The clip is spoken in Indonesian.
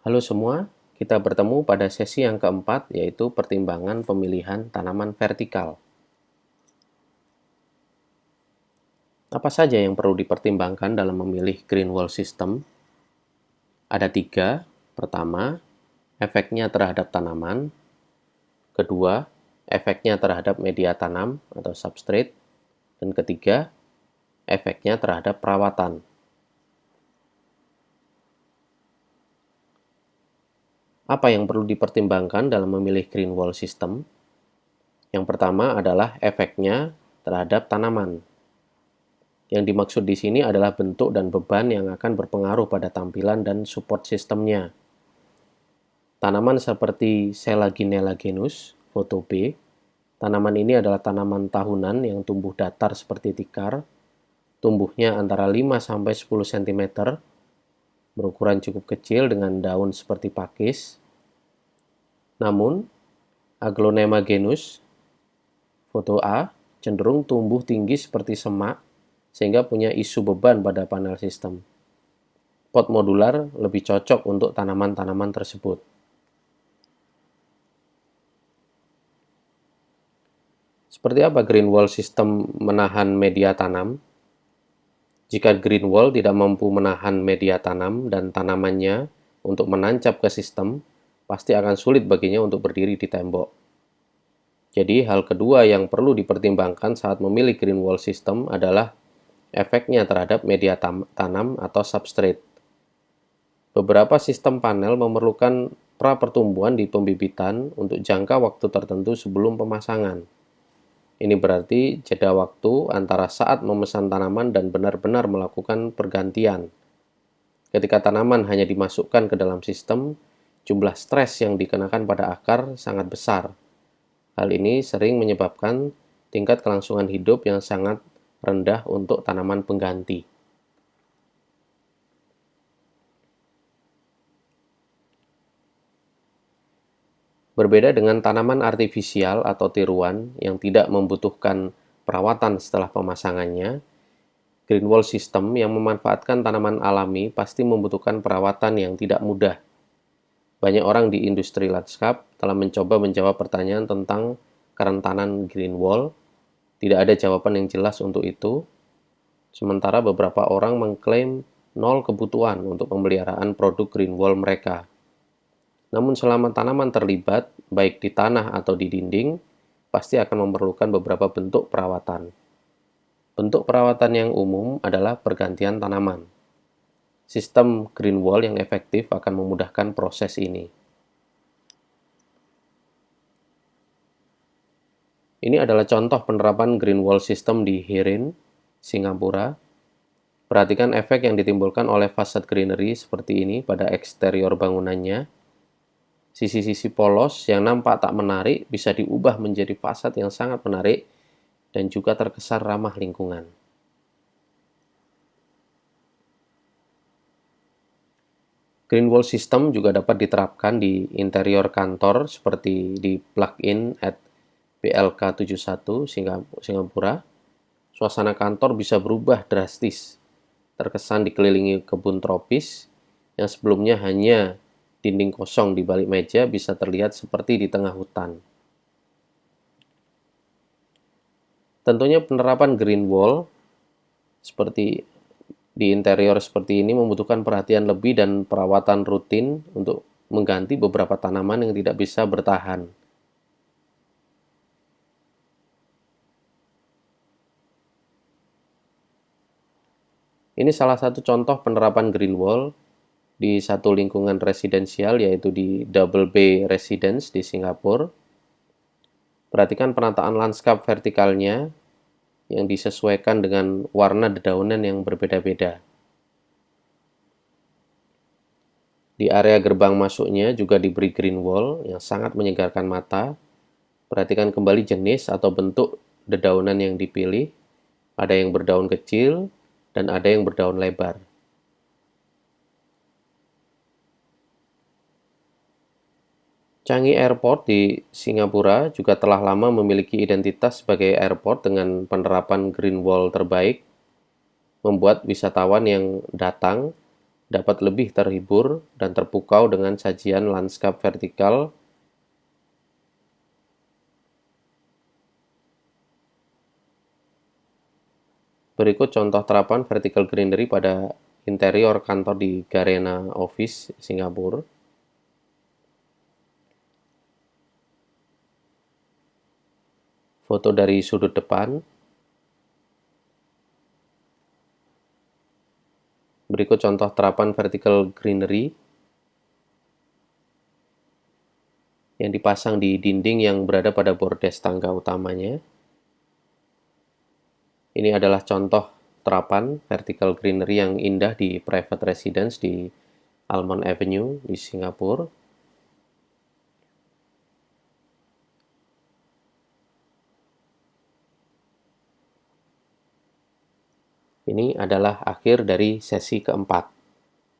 Halo semua, kita bertemu pada sesi yang keempat, yaitu pertimbangan pemilihan tanaman vertikal. Apa saja yang perlu dipertimbangkan dalam memilih green wall system? Ada tiga. Pertama, efeknya terhadap tanaman. Kedua, efeknya terhadap media tanam atau substrate. Dan ketiga, efeknya terhadap perawatan. Apa yang perlu dipertimbangkan dalam memilih green wall system? Yang pertama adalah efeknya terhadap tanaman. Yang dimaksud di sini adalah bentuk dan beban yang akan berpengaruh pada tampilan dan support sistemnya. Tanaman seperti Selaginella genus, foto B. Tanaman ini adalah tanaman tahunan yang tumbuh datar seperti tikar, tumbuhnya antara 5-10 cm, berukuran cukup kecil dengan daun seperti pakis. Namun, Aglonema genus, foto A, cenderung tumbuh tinggi seperti semak, sehingga punya isu beban pada panel sistem. Pot modular lebih cocok untuk tanaman-tanaman tersebut. Seperti apa green wall system menahan media tanam? Jika green wall tidak mampu menahan media tanam dan tanamannya untuk menancap ke sistem, pasti akan sulit baginya untuk berdiri di tembok. Jadi, hal kedua yang perlu dipertimbangkan saat memilih green wall system adalah efeknya terhadap media tanam atau substrate. Beberapa sistem panel memerlukan pra-pertumbuhan di pembibitan untuk jangka waktu tertentu sebelum pemasangan. Ini berarti jeda waktu antara saat memesan tanaman dan benar-benar melakukan pergantian. Ketika tanaman hanya dimasukkan ke dalam sistem, jumlah stres yang dikenakan pada akar sangat besar. Hal ini sering menyebabkan tingkat kelangsungan hidup yang sangat rendah untuk tanaman pengganti. Berbeda dengan tanaman artifisial atau tiruan yang tidak membutuhkan perawatan setelah pemasangannya, green wall system yang memanfaatkan tanaman alami pasti membutuhkan perawatan yang tidak mudah. Banyak orang di industri lanskap telah mencoba menjawab pertanyaan tentang kerentanan green wall. Tidak ada jawaban yang jelas untuk itu, sementara beberapa orang mengklaim nol kebutuhan untuk pemeliharaan produk green wall mereka. Namun selama tanaman terlibat, baik di tanah atau di dinding, pasti akan memerlukan beberapa bentuk perawatan. Bentuk perawatan yang umum adalah pergantian tanaman. Sistem green wall yang efektif akan memudahkan proses ini. Ini adalah contoh penerapan green wall system di Hirin, Singapura. Perhatikan efek yang ditimbulkan oleh fasad greenery seperti ini pada eksterior bangunannya. Sisi-sisi polos yang nampak tak menarik bisa diubah menjadi fasad yang sangat menarik dan juga terkesan ramah lingkungan. Green wall system juga dapat diterapkan di interior kantor seperti di plug-in at BLK71 Singapura. Suasana kantor bisa berubah drastis, terkesan dikelilingi kebun tropis yang sebelumnya hanya dinding kosong di balik meja bisa terlihat seperti di tengah hutan. Tentunya penerapan green wall seperti di interior seperti ini membutuhkan perhatian lebih dan perawatan rutin untuk mengganti beberapa tanaman yang tidak bisa bertahan. Ini salah satu contoh penerapan green wall di satu lingkungan residensial, yaitu di Double Bay Residence di Singapura. Perhatikan penataan lanskap vertikalnya yang disesuaikan dengan warna dedaunan yang berbeda-beda. Di area gerbang masuknya juga diberi green wall yang sangat menyegarkan mata. Perhatikan kembali jenis atau bentuk dedaunan yang dipilih. Ada yang berdaun kecil dan ada yang berdaun lebar. Changi Airport di Singapura juga telah lama memiliki identitas sebagai airport dengan penerapan green wall terbaik, membuat wisatawan yang datang dapat lebih terhibur dan terpukau dengan sajian lanskap vertikal Berikut contoh terapan vertical greenery pada interior kantor di Garena Office, Singapura. Foto dari sudut depan. Berikut contoh terapan vertical greenery yang dipasang di dinding yang berada pada bordes tangga utamanya. Ini adalah contoh terapan vertical greenery yang indah di private residence di Almond Avenue di Singapura. Ini adalah akhir dari sesi keempat.